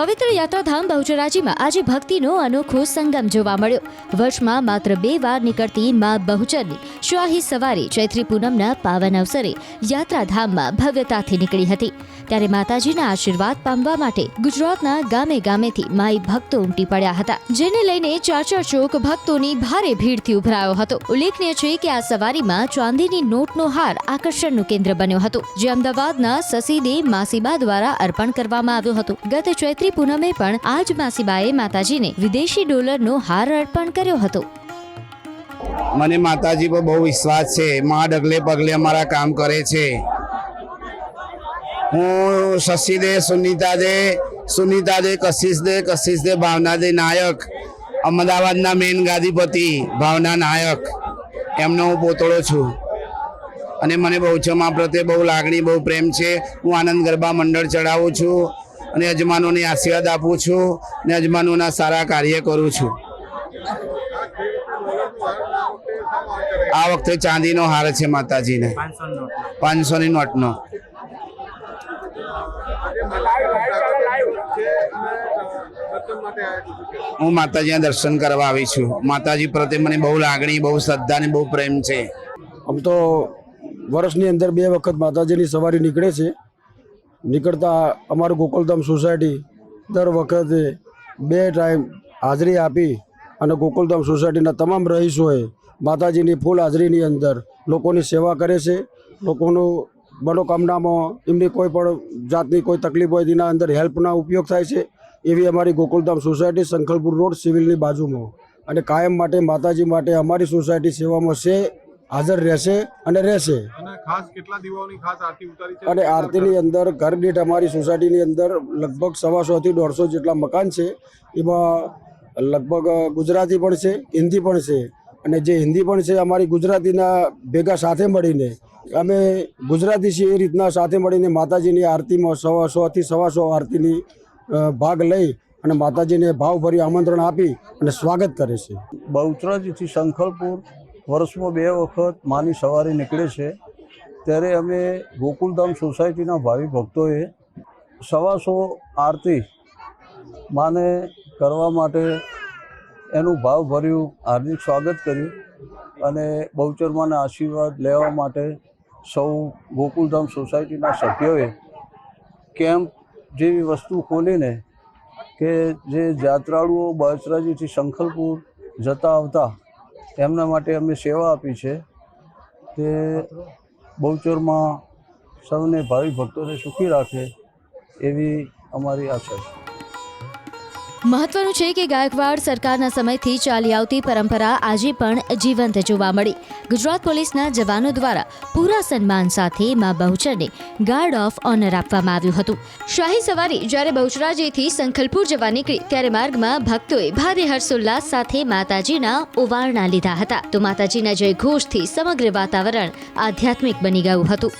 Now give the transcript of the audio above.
પવિત્ર યાત્રાધામ બહુચરાજીમાં આજે ભક્તિનો અનોખો સંગમ જોવા મળ્યો। વર્ષમાં માત્ર 2 વાર નીકળતી મા બહુચરની શાહી સવારી ચૈત્રી પૂનમના પાવન અવસરે યાત્રાધામમાં ભવ્યતાથી નીકળી હતી। ત્યારે માતાજીના આશીર્વાદ પામવા માટે ગુજરાતના ગામે ગામેથી માઈ ભક્તો ઉમટી પડ્યા હતા, જેને લઈને ચાચર ચોક ભક્તોની ભારે ભીડથી ઉભરાયો હતો। ઉલ્લેખનીય છે કે આ સવારીમાં ચાંદીની નોટનો હાર આકર્ષણનું કેન્દ્ર બન્યો હતો, જે અમદાવાદના સસીદે માસીબા દ્વારા અર્પણ કરવામાં આવ્યો હતો। ગત ચૈત્રી પૂનમે પણ આ જ માસીબાએ માતાજીને વિદેશી ડોલરનો હાર અર્પણ કર્યો હતો। મને માતાજી પર બહુ વિશ્વાસ છે। માં ડગલે પગલે અમારા કામ કરે છે। હું શશી સુનીતા દે કશિશ દે ભાવના દે નાયક, અમદાવાદના મેન ગાદીપતિ ભાવના નાયક, એમનો હું પોતળો છું અને મને બહુચરમાં પ્રત્યે બહુ લાગણી, બહુ પ્રેમ છે। હું આનંદ ગરબા મંડળ ચડાવું છું અને યજમાનોને આશીર્વાદ આપું છું અને યજમાનોના સારા કાર્ય કરું છું। આ વખતે ચાંદીનો હાર છે માતાજીને, 500ની નોટનો। હું માતાજીના દર્શન કરવા આવી છું। માતાજી પ્રત્યે મને બહુ લાગણી, બહુ શ્રદ્ધા અને બહુ પ્રેમ છે। આમ તો વર્ષની અંદર 2 વખત માતાજીની સવારી નીકળે છે। નીકળતા અમારું ગોકુલધામ સોસાયટી દર વખતે 2 ટાઈમ હાજરી આપી અને ગોકુલધામ સોસાયટીના તમામ રહીશોએ માતાજીની ફૂલ હાજરીની અંદર લોકોની સેવા કરે છે। લોકોનું મનોકામનામાં એમની કોઈ પણ જાતની કોઈ તકલીફ હોય તેના અંદર હેલ્પના ઉપયોગ થાય છે। એવી અમારી ગોકુલધામ સોસાયટી સંખલપુર રોડ સિવિલની બાજુમાં અને કાયમ માટે માતાજી માટે અમારી સોસાયટી સેવામાં છે, હાજર રહેશે અને રહેશે। અને આરતીની અંદર ઘર દીઠ અમારી સોસાયટીની અંદર લગભગ 125 થી 150 જેટલા મકાન છે। એમાં લગભગ ગુજરાતી પણ છે, હિન્દી પણ છે અને જે હિન્દી પણ છે અમારી ગુજરાતીના ભેગા સાથે મળીને અમે ગુજરાતી છીએ એ રીતના સાથે મળીને માતાજીની આરતીમાં 100 થી 125 આરતીની ભાગ લઈ અને માતાજીને ભાવભર્યું આમંત્રણ આપી અને સ્વાગત કરે છે। બહુચરાજીથી સંખલપુર વર્ષમાં 2 વખત માની સવારી નીકળે છે। ત્યારે અમે ગોકુલધામ સોસાયટીના ભાવિ ભક્તોએ 125 આરતી માને કરવા માટે એનું ભાવભર્યું હાર્દિક સ્વાગત કર્યું અને બહુચરમાના આશીર્વાદ લેવા માટે સૌ ગોકુલધામ સોસાયટીના સભ્યોએ કેમ્પ જેવી વસ્તુ ખોલીને કે જે યાત્રાળુઓ બહુચરાજીથી સંખલપુર જતા આવતા એમના માટે અમે સેવા આપી છે। તે બહુચરમાં સૌને ભાવિ ભક્તોને સુખી રાખે એવી અમારી આશા છે। મહત્વનું છે કે ગાયકવાડ સરકારના સમયથી ચાલી આવતી પરંપરા આજે પણ જીવંત જોવા મળી। ગુજરાત પોલીસના જવાનો દ્વારા પૂરા સન્માન સાથે મા બહુચરને ગાર્ડ ઓફ ઓનર આપવામાં આવ્યું હતું। શાહી સવારી જ્યારે બહુચરાજીથી સંખલપુર જવા નીકળી ત્યારે માર્ગમાં ભક્તોએ ભારે હર્ષોલ્લાસ સાથે માતાજીના ઓવારણા લીધા હતા, તો માતાજીના જય ઘોષથી સમગ્ર વાતાવરણ આધ્યાત્મિક બની ગયું હતું।